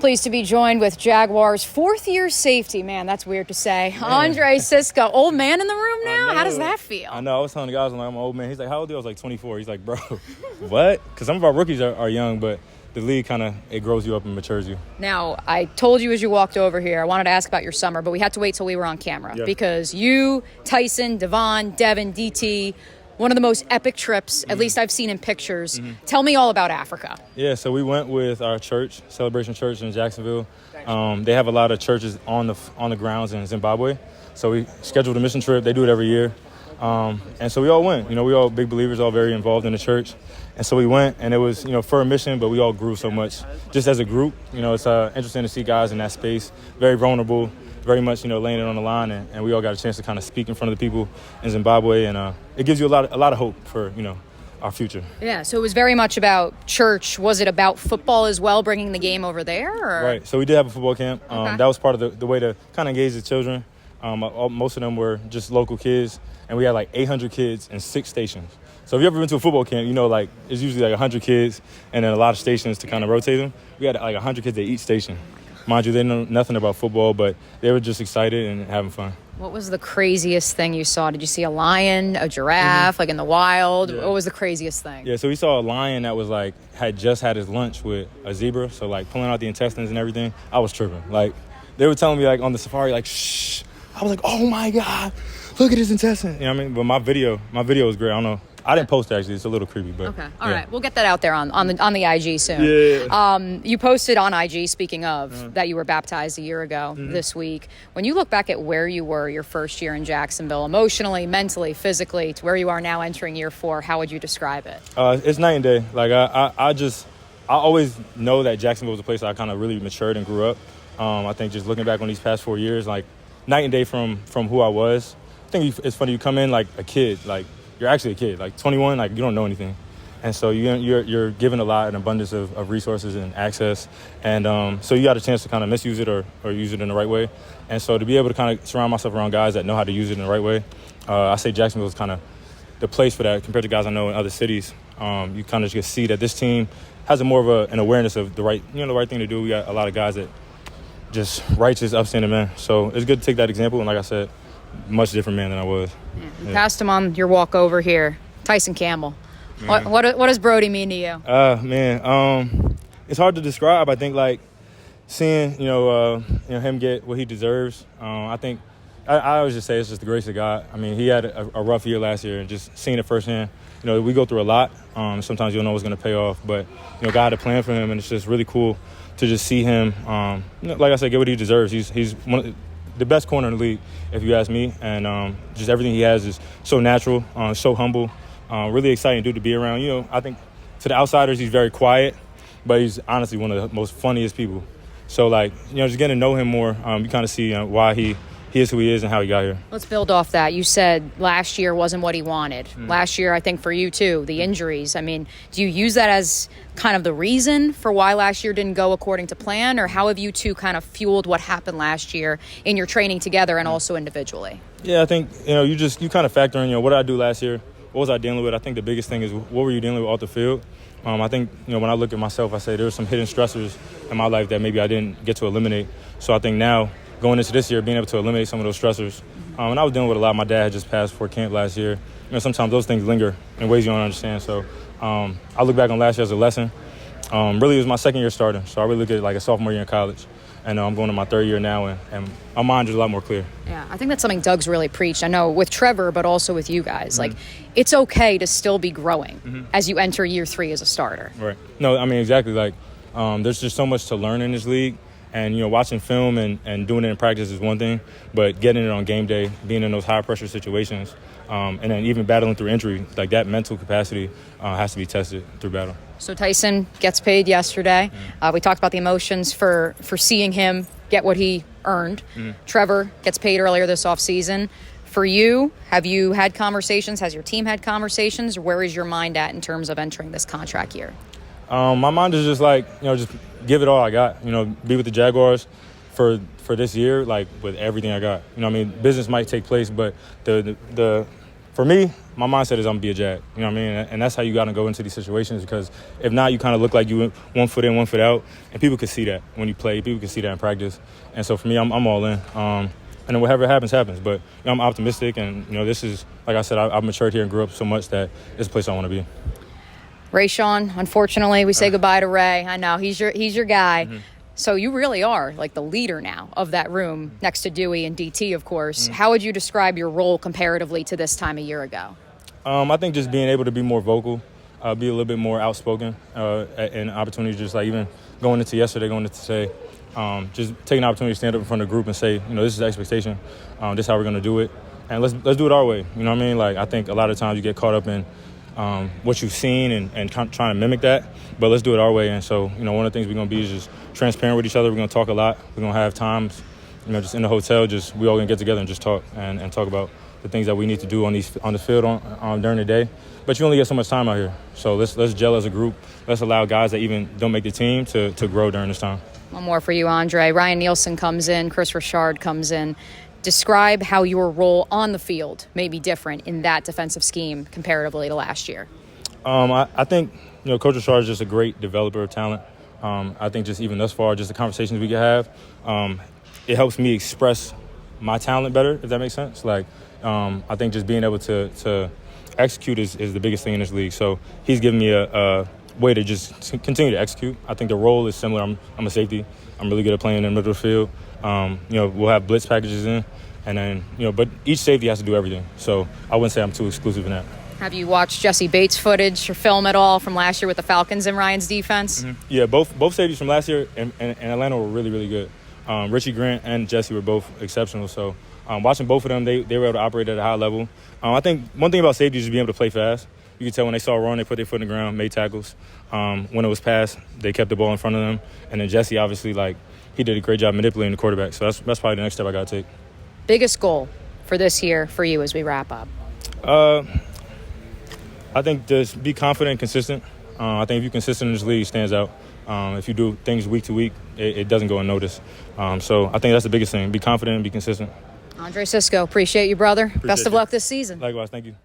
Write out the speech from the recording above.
Pleased to be joined with Jaguars fourth-year safety. Man, that's weird to say. Andre Cisco, old man in the room now? How does that feel? I know. I was telling the guys, I'm an old man. He's like, how old are you? I was like 24. He's like, bro, what? Because some of our rookies are young, but the league it grows you up and matures you. Now, I told you as you walked over here, I wanted to ask about your summer, but we had to wait till we were on camera because you, Tyson, Devon, Devin, DT, one of the most epic trips, at least I've seen in pictures. Tell me all about Africa. Yeah, so we went with our church, Celebration Church in Jacksonville. They have a lot of churches on the grounds in Zimbabwe. So we scheduled a mission trip. They do it every year. And so we all went. We all big believers, all very involved in the church. And so we went, and it was, for a mission, but we all grew so much just as a group. It's interesting to see guys in that space, very vulnerable, very much, laying it on the line, and we all got a chance to kind of speak in front of the people in Zimbabwe, and it gives you a lot of hope for, our future. Yeah, so it was very much about church. Was it about football as well, bringing the game over there? Or? Right, so we did have a football camp. Okay. That was part of the way to kind of engage the children. Most of them were just local kids, and we had like 800 kids in 6 stations. So if you ever been to a football camp, it's usually like 100 kids and then a lot of stations to kind of rotate them. We had like 100 kids at each station. Mind you, they know nothing about football, but they were just excited and having fun. What was the craziest thing you saw? Did you see a lion, a giraffe, like in the wild? Yeah. What was the craziest thing? Yeah, so we saw a lion that was had just had his lunch with a zebra, so pulling out the intestines and everything. I was tripping. They were telling me on the safari, shh. I was like, oh my God, look at his intestine. You know what I mean? But my video was great. I don't know. I didn't post it, actually. It's a little creepy, but okay. All right. We'll get that out there on the IG soon. Yeah. You posted on IG, speaking of, that you were baptized a year ago this week. When you look back at where you were your first year in Jacksonville, emotionally, mentally, physically, to where you are now entering year 4, how would you describe it? It's night and day. I always know that Jacksonville was a place I kind of really matured and grew up. I think just looking back on these past 4 years, night and day from who I was. I think it's funny, you come in like a kid, you're actually a kid, 21, you don't know anything. And so you're given a lot, an abundance of resources and access. And so you got a chance to kind of misuse it or use it in the right way. And so to be able to kind of surround myself around guys that know how to use it in the right way, I say Jacksonville is kind of the place for that compared to guys I know in other cities. You kind of just see that this team has more of an awareness of the right thing to do. We got a lot of guys that just righteous, upstanding men. So it's good to take that example. And like I said, much different man than I was. Yeah. Passed him on your walk over here, Tyson Campbell. What does Brody mean to you? It's hard to describe. I think seeing him get what he deserves. I think I always just say it's just the grace of God. I mean, he had a rough year last year, and just seeing it firsthand. We go through a lot. Sometimes you don't know what's going to pay off, but God had a plan for him, and it's just really cool to just see him. Like I said, get what he deserves. He's one of the best corner in the league, if you ask me, and just everything he has is so natural, so humble, really exciting dude to be around. I think to the outsiders he's very quiet, but he's honestly one of the most funniest people. So just getting to know him more, you kind of see why he is who he is and how he got here. Let's build off that. You said last year wasn't what he wanted. Last year, I think for you too, the injuries. I mean, do you use that as kind of the reason for why last year didn't go according to plan, or how have you two kind of fueled what happened last year in your training together and also individually? Yeah, I think, you kind of factor in, what did I do last year? What was I dealing with? I think the biggest thing is what were you dealing with off the field? I think, when I look at myself, I say there were some hidden stressors in my life that maybe I didn't get to eliminate. So I think now, going into this year, being able to eliminate some of those stressors. And I was dealing with a lot. My dad had just passed before camp last year. Sometimes those things linger in ways you don't understand. So I look back on last year as a lesson. Really, it was my second year starting. So I really look at it a sophomore year in college. And I'm going to my 3rd year now, and my mind is a lot more clear. Yeah, I think that's something Doug's really preached. I know with Trevor, but also with you guys. It's okay to still be growing as you enter year 3 as a starter. Right. No, I mean, exactly. There's just so much to learn in this league. And, watching film and doing it in practice is one thing, but getting it on game day, being in those high-pressure situations, and then even battling through injury, that mental capacity has to be tested through battle. So Tyson gets paid yesterday. We talked about the emotions for seeing him get what he earned. Trevor gets paid earlier this offseason. For you, have you had conversations? Has your team had conversations? Where is your mind at in terms of entering this contract year? My mind is just just give it all I got. Be with the Jaguars for this year, with everything I got. Business might take place, but the for me, my mindset is I'm going to be a Jag. You know what I mean? And that's how you got to go into these situations, because if not, you kind of look like you 1 foot in, 1 foot out. And people can see that when you play. People can see that in practice. And so for me, I'm all in. And then whatever happens, happens. But I'm optimistic. And, this is, like I said, I've matured here and grew up so much that it's a place I want to be. Rayshawn, unfortunately, we say goodbye to Ray. I know, he's your guy. Mm-hmm. So you really are like the leader now of that room next to Dewey and DT, of course. Mm-hmm. How would you describe your role comparatively to this time a year ago? I think just being able to be more vocal, be a little bit more outspoken, and opportunities just like even going into yesterday, going into today, just taking an opportunity to stand up in front of the group and say, this is the expectation, this is how we're going to do it, and let's do it our way. You know what I mean? Like, I think a lot of times you get caught up in what you've seen and trying to mimic that, but let's do it our way. And so, one of the things we're going to be is just transparent with each other. We're going to talk a lot. We're going to have times, just in the hotel, just we all going to get together and just talk and talk about the things that we need to do on the field during the day. But you only get so much time out here. So let's gel as a group. Let's allow guys that even don't make the team to grow during this time. One more for you, Andre. Ryan Nielsen comes in. Chris Richard comes in. Describe how your role on the field may be different in that defensive scheme comparatively to last year. I think, Coach Richard is just a great developer of talent. I think just even thus far, just the conversations we can have, it helps me express my talent better, if that makes sense. Like, I think just being able to execute is the biggest thing in this league. So he's given me a way to just continue to execute. I think the role is similar. I'm a safety. I'm really good at playing in the middle of the field. We'll have blitz packages in, and then, but each safety has to do everything. So I wouldn't say I'm too exclusive in that. Have you watched Jesse Bates' footage or film at all from last year with the Falcons and Ryan's defense? Mm-hmm. Yeah, both safeties from last year and Atlanta were really, really good. Richie Grant and Jesse were both exceptional. So watching both of them, they were able to operate at a high level. I think one thing about safety is just being able to play fast. You can tell when they saw a run, they put their foot in the ground, made tackles. When it was passed, they kept the ball in front of them. And then Jesse, obviously, he did a great job manipulating the quarterback. So that's probably the next step I got to take. Biggest goal for this year for you as we wrap up? I think just be confident and consistent. I think if you're consistent in this league, it stands out. If you do things week to week, it doesn't go unnoticed. So I think that's the biggest thing. Be confident and be consistent. Andre Cisco, appreciate you, brother. Best of luck this season. Likewise, thank you.